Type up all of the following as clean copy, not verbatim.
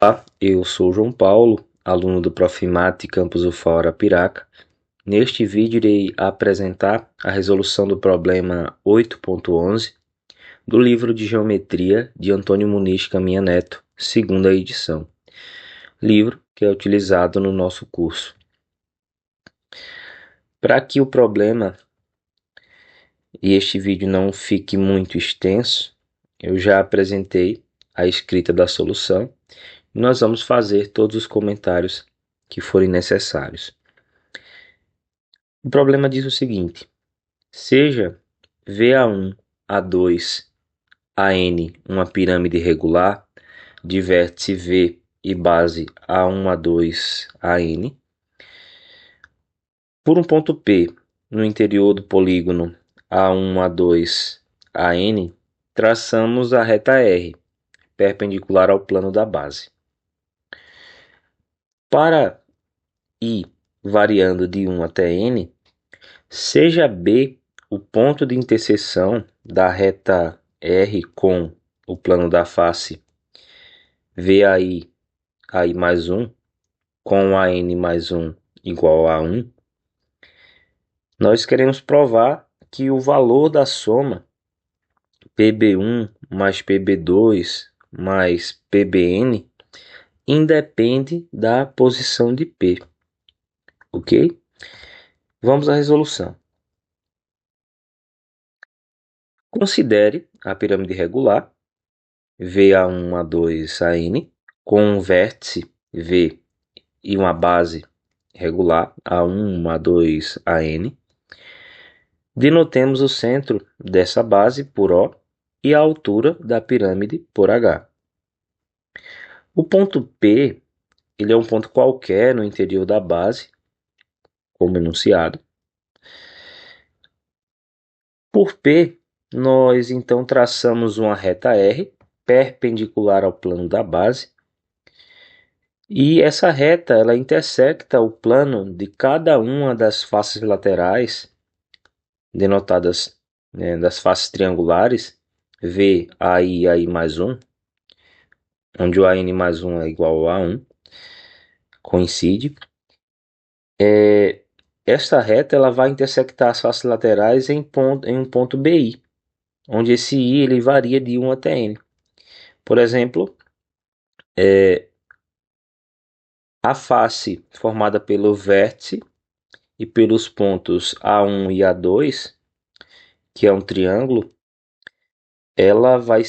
Olá, eu sou o João Paulo, aluno do Profimat Campus UFAL Arapiraca. Neste vídeo irei apresentar a resolução do problema 8.11 do livro de Geometria de Antônio Muniz Caminha Neto, segunda edição, livro que é utilizado no nosso curso. Para que o problema e este vídeo não fique muito extenso, eu já apresentei a escrita da solução. Nós vamos fazer todos os comentários que forem necessários. O problema diz o seguinte: seja VA1, A2, AN uma pirâmide regular de vértice V e base A1, A2, AN, por um ponto P no interior do polígono A1, A2, AN, traçamos a reta R, perpendicular ao plano da base. Para I variando de 1 até N, seja B o ponto de interseção da reta R com o plano da face VAI AI mais 1 com AN mais 1 igual a 1, nós queremos provar que o valor da soma PB1 mais PB2 mais PBN independe da posição de P, ok? Vamos à resolução. Considere a pirâmide regular VA1, A2, AN com um vértice V e uma base regular A1, A2, AN. Denotemos o centro dessa base por O e a altura da pirâmide por H. O ponto P ele é um ponto qualquer no interior da base, como enunciado. Por P, nós então traçamos uma reta R perpendicular ao plano da base. E essa reta ela intersecta o plano de cada uma das faces laterais, denotadas das faces triangulares, V, AI, AI mais 1, onde o AN mais 1 é igual a 1, coincide. Esta reta ela vai intersectar as faces laterais em um ponto BI, onde esse I ele varia de 1 até N. Por exemplo, a face formada pelo vértice e pelos pontos A1 e A2, que é um triângulo, ela vai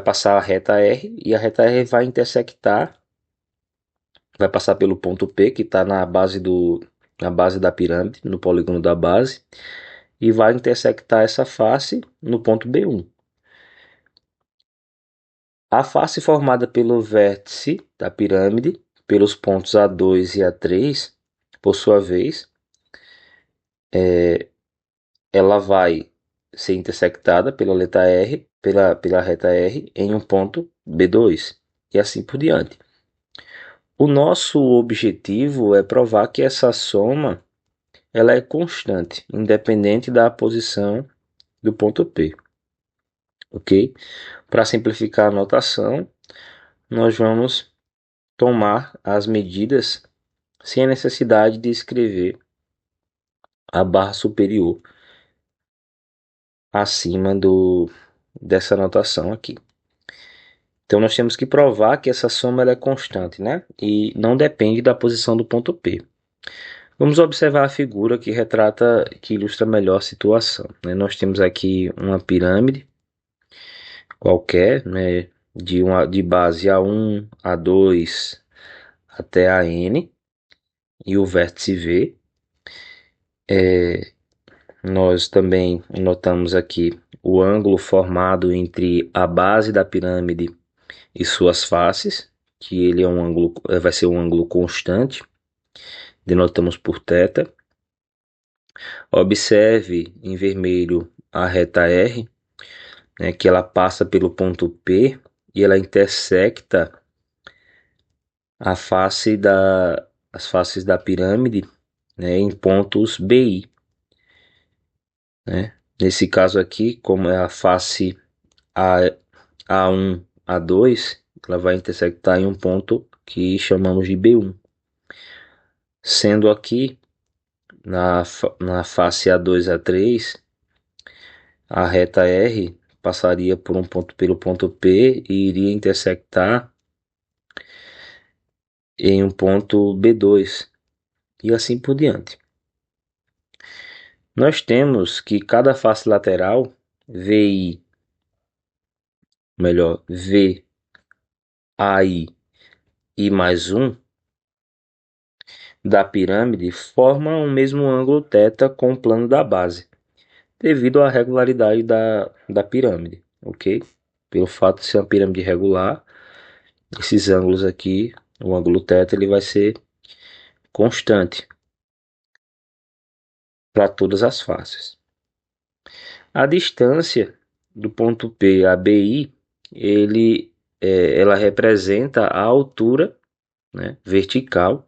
passar a reta R e a reta R vai intersectar, vai passar pelo ponto P, que está na base da pirâmide, no polígono da base, e vai intersectar essa face no ponto B1. A face formada pelo vértice da pirâmide, pelos pontos A2 e A3, por sua vez, ela vai ser intersectada pela letra R, pela reta R, em um ponto B2, e assim por diante. O nosso objetivo é provar que essa soma ela é constante, independente da posição do ponto P. Ok? Para simplificar a notação, nós vamos tomar as medidas sem a necessidade de escrever a barra superior acima dessa notação aqui. Então nós temos que provar que essa soma ela é constante, né? E não depende da posição do ponto P. Vamos observar a figura que retrata, que ilustra melhor a situação, né? Nós temos aqui uma pirâmide qualquer, né? De base A1, A2 até AN, e o vértice V. Nós também notamos aqui o ângulo formado entre a base da pirâmide e suas faces, que ele é um ângulo, vai ser um ângulo constante, denotamos por θ. Observe em vermelho a reta R, né, que ela passa pelo ponto P e ela intersecta as faces da pirâmide, né, em pontos BI. Né? Nesse caso aqui, como é a face A1, A2, ela vai intersectar em um ponto que chamamos de B1. Sendo aqui, na face A2 a 3, a reta R passaria por pelo ponto P e iria intersectar em um ponto B2 e assim por diante. Nós temos que cada face lateral, VI, melhor, VAI e mais 1 da pirâmide forma o mesmo ângulo θ com o plano da base, devido à regularidade da pirâmide, ok? Pelo fato de ser uma pirâmide regular, esses ângulos aqui, o ângulo θ, ele vai ser constante para todas as faces. A distância do ponto P a BI, ela representa a altura, né, vertical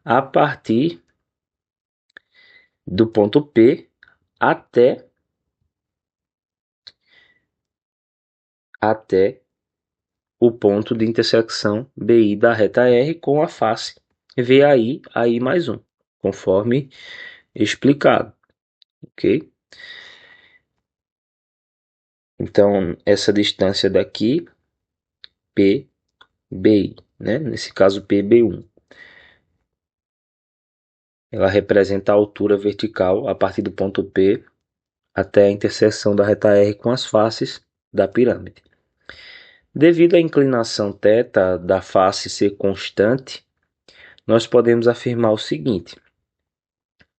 a partir do ponto P até o ponto de intersecção BI da reta R com a face VAI, AI mais 1, conforme explicado, ok? Então, essa distância daqui, PBI, né? Nesse caso PB1, ela representa a altura vertical a partir do ponto P até a interseção da reta R com as faces da pirâmide. Devido à inclinação θ da face ser constante, nós podemos afirmar o seguinte: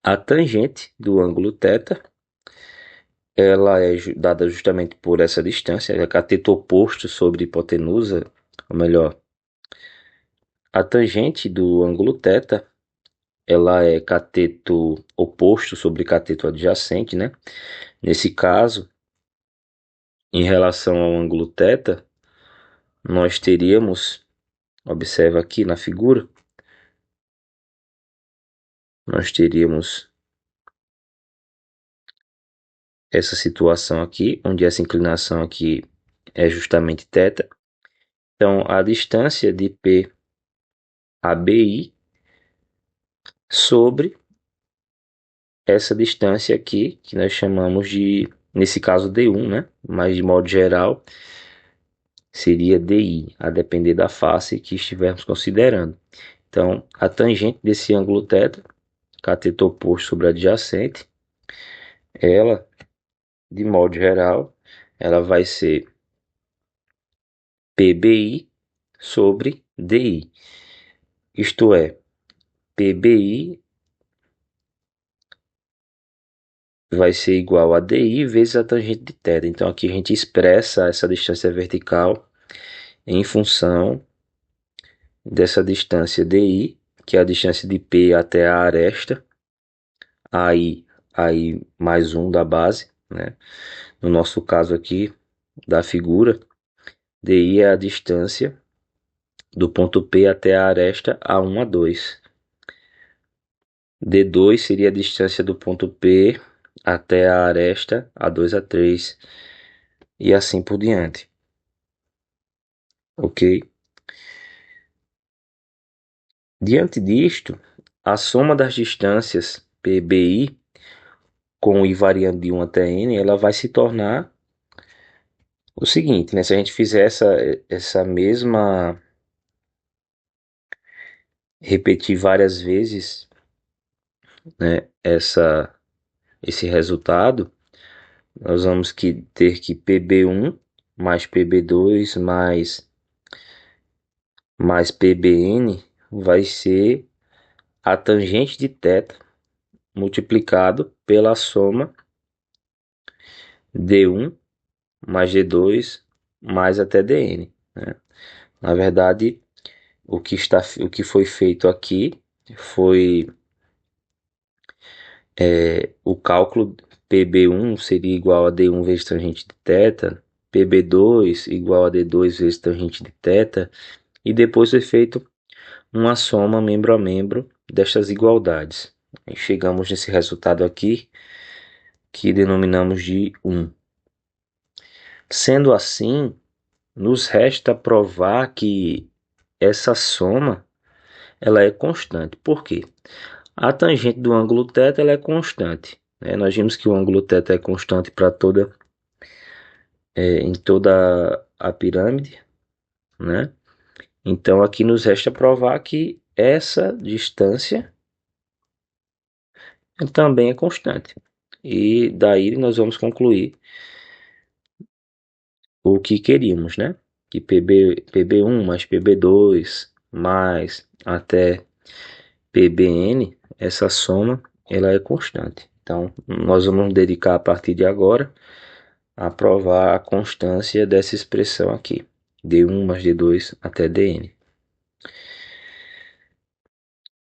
a tangente do ângulo θ, ela é dada justamente por essa distância, é cateto oposto sobre hipotenusa, ou melhor, a tangente do ângulo θ, ela é cateto oposto sobre cateto adjacente, né? Nesse caso, em relação ao ângulo θ, nós teríamos, observa aqui na figura, nós teríamos essa situação aqui, onde essa inclinação aqui é justamente θ. Então, a distância de P a BI sobre essa distância aqui, que nós chamamos de, nesse caso, D1, né? Mas, de modo geral, seria DI, a depender da face que estivermos considerando. Então, a tangente desse ângulo θ, cateto oposto sobre adjacente, ela, de modo geral, ela vai ser PBI sobre DI. Isto é, PBI vai ser igual a DI vezes a tangente de θ. Então, aqui a gente expressa essa distância vertical em função dessa distância DI, que é a distância de P até a aresta, aí mais 1 da base, né? No nosso caso aqui, da figura, DI é a distância do ponto P até a aresta A1 a 2. D2 seria a distância do ponto P até a aresta A2 a 3 e assim por diante. Ok? Diante disto, a soma das distâncias PBI com I variando de 1 até N, ela vai se tornar o seguinte, né? Se a gente fizer essa mesma, repetir várias vezes, né, esse resultado, nós vamos ter que PB1 mais PB2 mais PBN vai ser a tangente de θ multiplicado pela soma D1 mais D2 mais até Dn, né? Na verdade, o que foi feito aqui foi o cálculo. PB1 seria igual a D1 vezes tangente de θ, PB2 igual a D2 vezes tangente de θ, e depois foi feito uma soma membro a membro destas igualdades. E chegamos nesse resultado aqui, que denominamos de 1. Sendo assim, nos resta provar que essa soma ela é constante. Por quê? A tangente do ângulo θ ela é constante. Nós vimos que o ângulo θ é constante para em toda a pirâmide, né? Então aqui nos resta provar que essa distância também é constante. E daí nós vamos concluir o que queríamos, né? Que PB1 mais PB2 mais até PBN, essa soma ela é constante. Então nós vamos dedicar a partir de agora a provar a constância dessa expressão aqui, D1 mais D2 até Dn.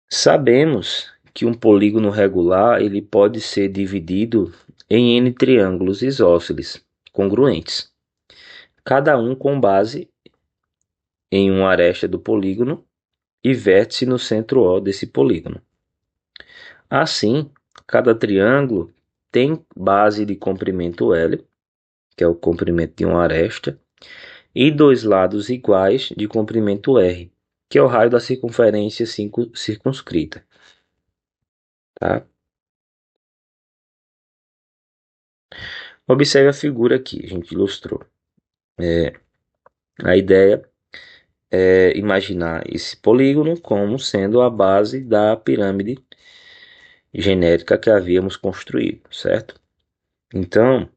Sabemos que um polígono regular ele pode ser dividido em n triângulos isósceles congruentes, cada um com base em uma aresta do polígono e vértice no centro O desse polígono. Assim, cada triângulo tem base de comprimento L, que é o comprimento de uma aresta, e dois lados iguais de comprimento R, que é o raio da circunferência circunscrita. Tá? Observe a figura aqui, a gente ilustrou. A ideia é imaginar esse polígono como sendo a base da pirâmide genérica que havíamos construído, certo? Então,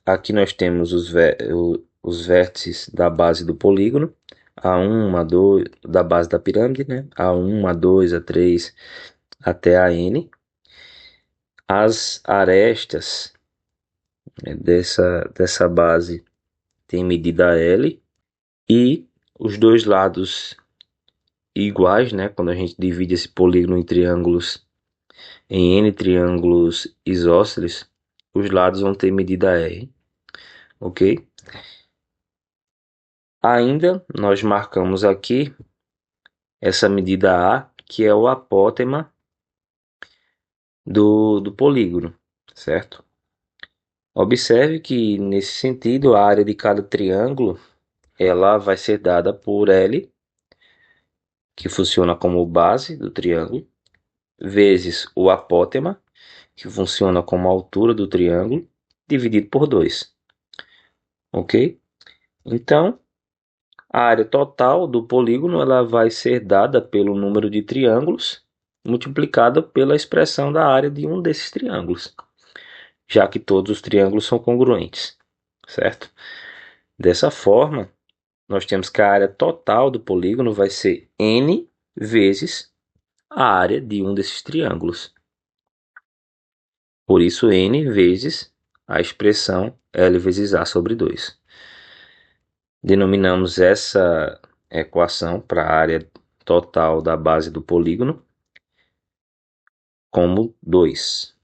aqui nós temos os vértices da base do polígono, A1, A2, da base da pirâmide, né? A1, A2, A3, até a N. As arestas, né, dessa base tem medida L e os dois lados iguais, né? Quando a gente divide esse polígono em triângulos, em N triângulos isósceles, os lados vão ter medida R, ok? Ainda nós marcamos aqui essa medida A, que é o apótema do polígono, certo? Observe que nesse sentido a área de cada triângulo ela vai ser dada por L, que funciona como base do triângulo, vezes o apótema, que funciona como altura do triângulo, dividido por 2. Ok? Então, a área total do polígono ela vai ser dada pelo número de triângulos multiplicada pela expressão da área de um desses triângulos, já que todos os triângulos são congruentes, certo? Dessa forma, nós temos que a área total do polígono vai ser n vezes a área de um desses triângulos. Por isso, n vezes a expressão L vezes A sobre 2. Denominamos essa equação para a área total da base do polígono como 2.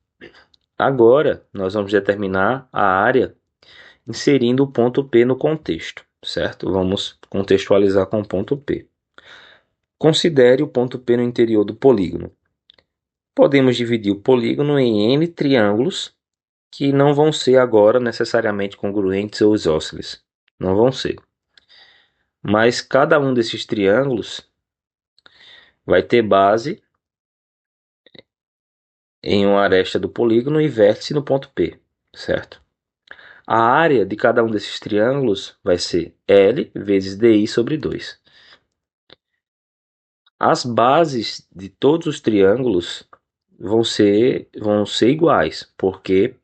Agora, nós vamos determinar a área inserindo o ponto P no contexto, certo? Vamos contextualizar com o ponto P. Considere o ponto P no interior do polígono. Podemos dividir o polígono em n triângulos que não vão ser agora necessariamente congruentes ou isósceles. Não vão ser. Mas cada um desses triângulos vai ter base em uma aresta do polígono e vértice no ponto P, certo? A área de cada um desses triângulos vai ser L vezes DI sobre 2. As bases de todos os triângulos vão ser iguais, porque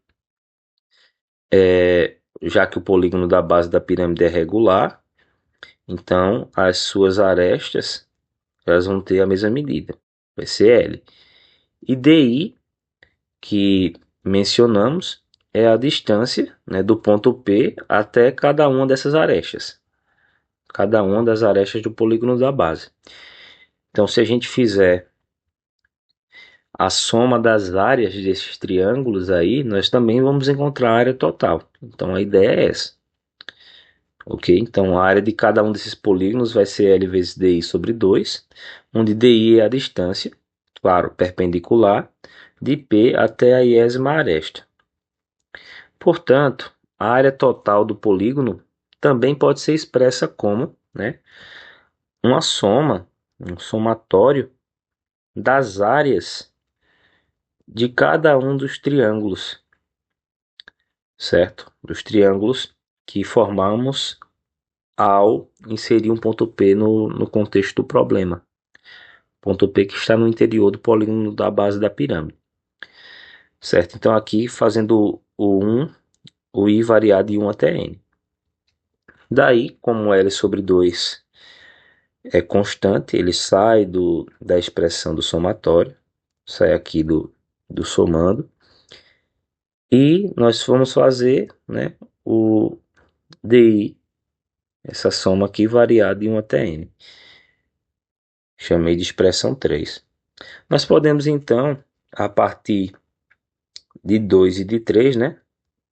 já que o polígono da base da pirâmide é regular, então as suas arestas elas vão ter a mesma medida, vai ser L. E DI, que mencionamos, é a distância, né, do ponto P até cada uma dessas arestas. Cada uma das arestas do polígono da base. Então, se a gente fizer a soma das áreas desses triângulos aí, nós também vamos encontrar a área total. Então, a ideia é essa. Ok? Então, a área de cada um desses polígonos vai ser L vezes DI sobre 2, onde DI é a distância, claro, perpendicular, de P até a iésima aresta. Portanto, a área total do polígono também pode ser expressa como, né, uma soma, um somatório das áreas de cada um dos triângulos, certo? Dos triângulos que formamos ao inserir um ponto P no contexto do problema. Ponto P que está no interior do polígono da base da pirâmide. Certo? Então aqui fazendo o i variar de 1 até n. Daí, como L sobre 2 é constante, ele sai da expressão do somatório, sai aqui do somando, e nós vamos fazer, né, o DI, essa soma aqui variar de 1 até n. Chamei de expressão 3. Nós podemos então, a partir de 2 e de 3, né,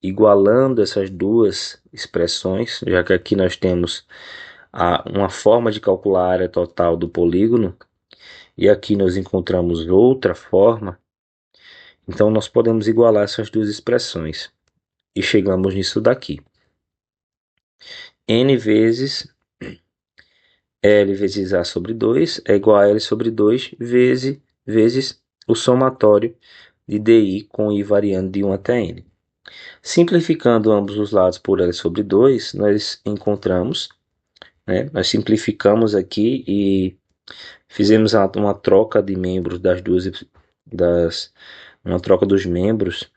igualando essas duas expressões, já que aqui nós temos uma forma de calcular a área total do polígono, e aqui nós encontramos outra forma, então nós podemos igualar essas duas expressões, e chegamos nisso daqui. N vezes L vezes A sobre 2 é igual a L sobre 2 vezes o somatório de DI com I variando de 1 até N. Simplificando ambos os lados por L sobre 2, nós encontramos, né, nós simplificamos aqui e fizemos uma troca de membros uma troca dos membros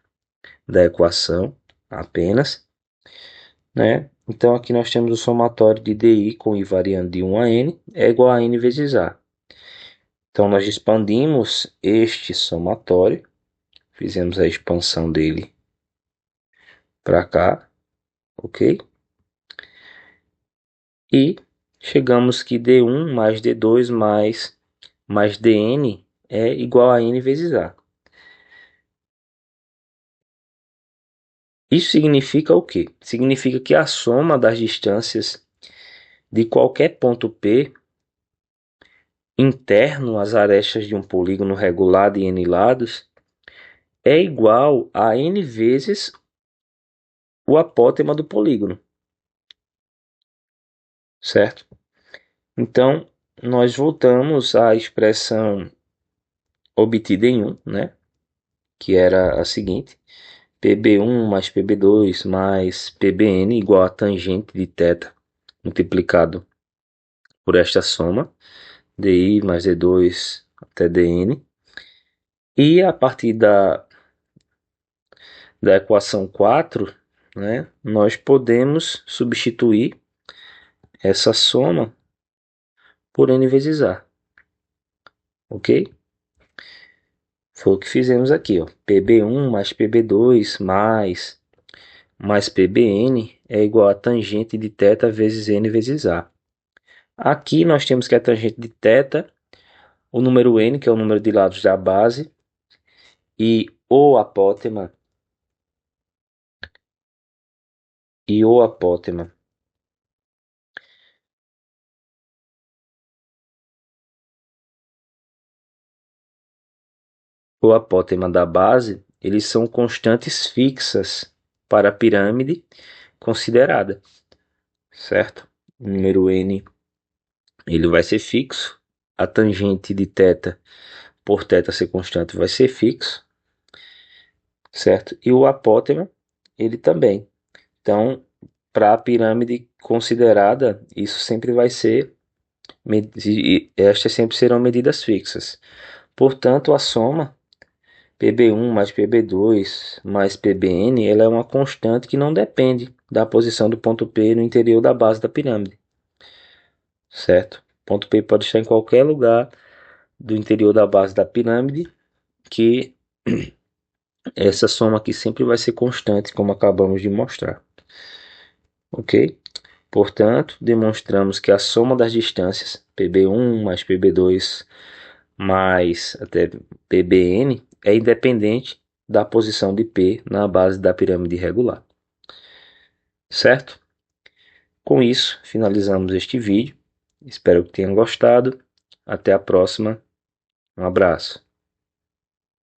da equação apenas, né? Então aqui nós temos o somatório de DI com I variando de 1 a N é igual a N vezes A. Então nós expandimos este somatório, fizemos a expansão dele para cá, ok? E chegamos que D1 mais D2 mais Dn é igual a N vezes A. Isso significa o quê? Significa que a soma das distâncias de qualquer ponto P interno às arestas de um polígono regular de n lados é igual a n vezes o apótema do polígono, certo? Então, nós voltamos à expressão obtida em 1, né? Que era a seguinte: PB1 mais PB2 mais PBN igual a tangente de θ multiplicado por esta soma, DI mais D2 até DN. E a partir da equação 4, né, nós podemos substituir essa soma por n vezes A. Ok? Foi o que fizemos aqui. Ó. PB1 mais PB2 mais PBN é igual a tangente de θ vezes n vezes A. Aqui nós temos que a tangente de θ, o número n, que é o número de lados da base, e o apótema da base, eles são constantes fixas para a pirâmide considerada, certo? O número n ele vai ser fixo, a tangente de θ por θ ser constante vai ser fixo, certo? E o apótema ele também. Então, para a pirâmide considerada, isso sempre vai ser, estas sempre serão medidas fixas. Portanto, a soma PB1 mais PB2 mais PBN, ela é uma constante que não depende da posição do ponto P no interior da base da pirâmide, certo? O ponto P pode estar em qualquer lugar do interior da base da pirâmide, que essa soma aqui sempre vai ser constante, como acabamos de mostrar. Ok? Portanto, demonstramos que a soma das distâncias PB1 mais PB2 mais até PBN é independente da posição de P na base da pirâmide regular. Certo? Com isso, finalizamos este vídeo. Espero que tenham gostado. Até a próxima. Um abraço.